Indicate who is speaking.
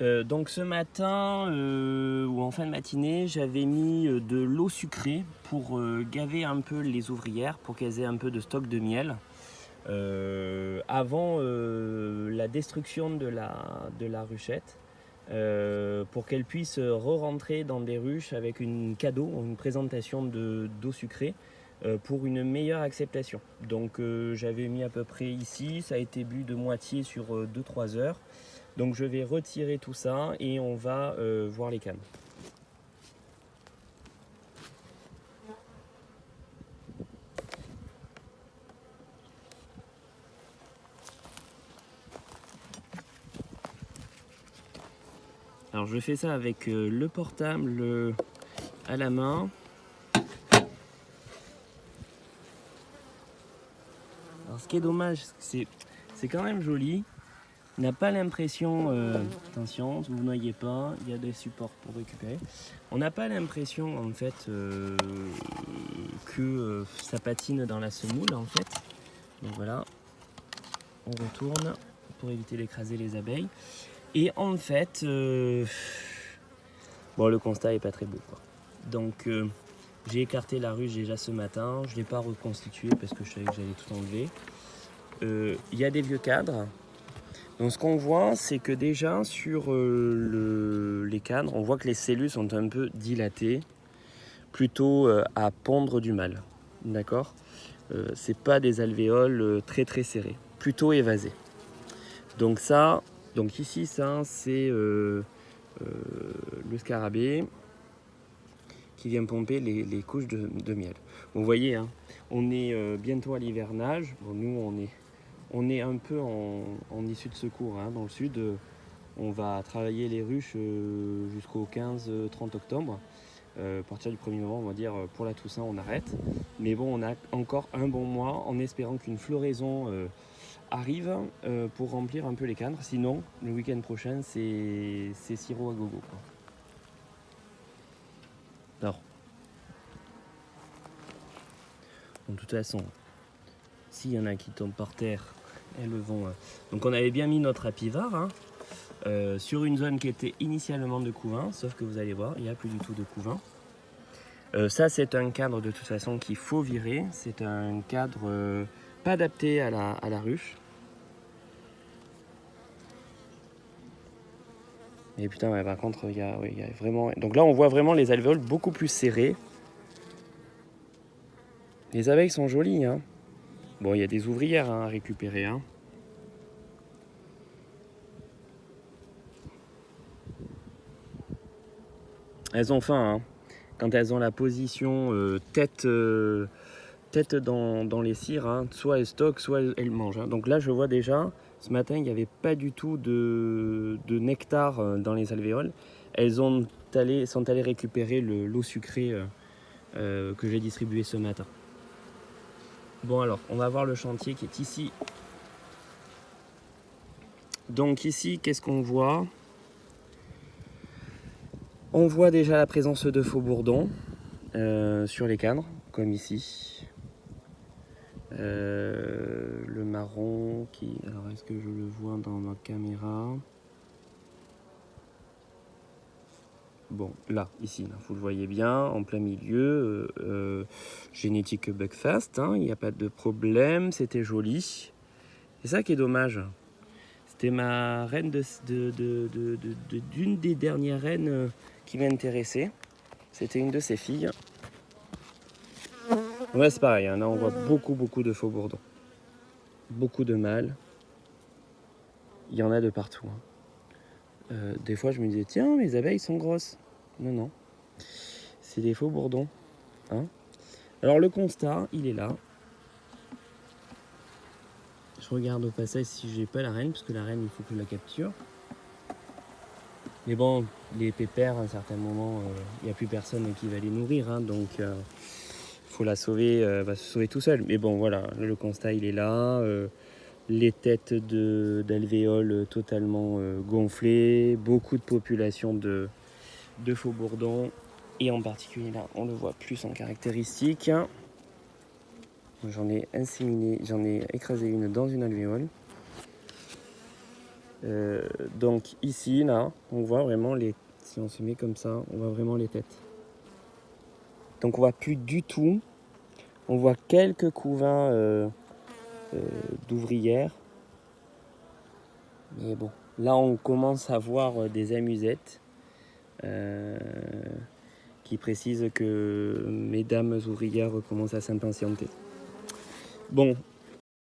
Speaker 1: Donc ce matin ou en fin de matinée, j'avais mis de l'eau sucrée pour gaver un peu les ouvrières, pour qu'elles aient un peu de stock de miel avant la destruction de la ruchette, pour qu'elles puissent re-rentrer dans des ruches avec une cadeau, une présentation d'eau sucrée pour une meilleure acceptation. Donc j'avais mis à peu près ici, ça a été bu de moitié sur 2-3 heures. Donc je vais retirer tout ça et on va voir les cannes. Alors je fais ça avec le portable à la main. Alors ce qui est dommage, c'est quand même joli. On n'a pas l'impression, attention, vous ne noyez pas, il y a des supports pour récupérer. On n'a pas l'impression en fait que ça patine dans la semoule en fait. Donc voilà, on retourne pour éviter d'écraser les abeilles. Et en fait, bon, le constat est pas très beau, quoi. Donc j'ai écarté la ruche déjà ce matin, je ne l'ai pas reconstitué parce que je savais que j'allais tout enlever. Il y a des vieux cadres. Donc ce qu'on voit, c'est que déjà sur les cadres, on voit que les cellules sont un peu dilatées, plutôt à pondre du mal. D'accord, c'est pas des alvéoles très très serrés, plutôt évasés. Donc ça, donc ici ça c'est le scarabée qui vient pomper les couches de miel. Vous voyez, hein, on est bientôt à l'hivernage. Bon, nous on est un peu en issue de secours, hein. Dans le sud, on va travailler les ruches jusqu'au 15-30 octobre. À partir du 1er novembre, on va dire pour la Toussaint, on arrête. Mais bon, on a encore un bon mois en espérant qu'une floraison arrive pour remplir un peu les cadres. Sinon, le week-end prochain, c'est sirop à gogo, quoi. Alors, de toute façon, s'il y en a qui tombent par terre, elles vont. Donc, on avait bien mis notre apivare, hein, sur une zone qui était initialement de couvain, sauf que vous allez voir, il n'y a plus du tout de couvain. Ça, c'est un cadre de toute façon qu'il faut virer. C'est un cadre pas adapté à la ruche. Et putain, ouais, par contre, il y a vraiment. Donc là, on voit vraiment les alvéoles beaucoup plus serrées. Les abeilles sont jolies, hein. Bon, il y a des ouvrières, hein, à récupérer, hein. Elles ont faim, hein. Quand elles ont la position tête dans les cires, hein, soit elles stockent, soit elles mangent, hein. Donc là, je vois déjà, ce matin, il n'y avait pas du tout de nectar dans les alvéoles. Elles sont allées récupérer l'eau sucrée que j'ai distribuée ce matin. Bon alors, on va voir le chantier qui est ici. Donc ici, qu'est-ce qu'on voit ? On voit déjà la présence de faux bourdons sur les cadres, comme ici. Le marron qui... Alors, est-ce que je le vois dans ma caméra ? Bon, là, ici, là, vous le voyez bien, en plein milieu. Génétique Buckfast, hein, il n'y a pas de problème, c'était joli. C'est ça qui est dommage. C'était ma reine d'une des dernières reines qui m'intéressait. C'était une de ses filles. Ouais, c'est pareil, hein, là on voit beaucoup de faux bourdons. Beaucoup de mâles. Il y en a de partout, hein. Des fois je me disais, tiens, mes abeilles sont grosses. Non, c'est des faux bourdons, hein. Alors le constat, il est là. Je regarde au passage si j'ai pas la reine, parce que la reine, il faut que je la capture. Mais bon, les pépères, à un certain moment, il n'y a plus personne qui va les nourrir, hein, donc faut la sauver, va se sauver tout seul. Mais bon, voilà, le constat, il est là. Les têtes d'alvéoles totalement gonflées, beaucoup de population de faux bourdons, et en particulier là, on le voit plus en caractéristique. J'en ai écrasé une dans une alvéole. Donc ici, là, on voit vraiment si on se met comme ça, on voit vraiment les têtes. Donc on voit plus du tout. On voit quelques couvains d'ouvrières. Mais bon, là on commence à voir des amusettes qui précisent que mesdames ouvrières commencent à s'impatienter. Bon,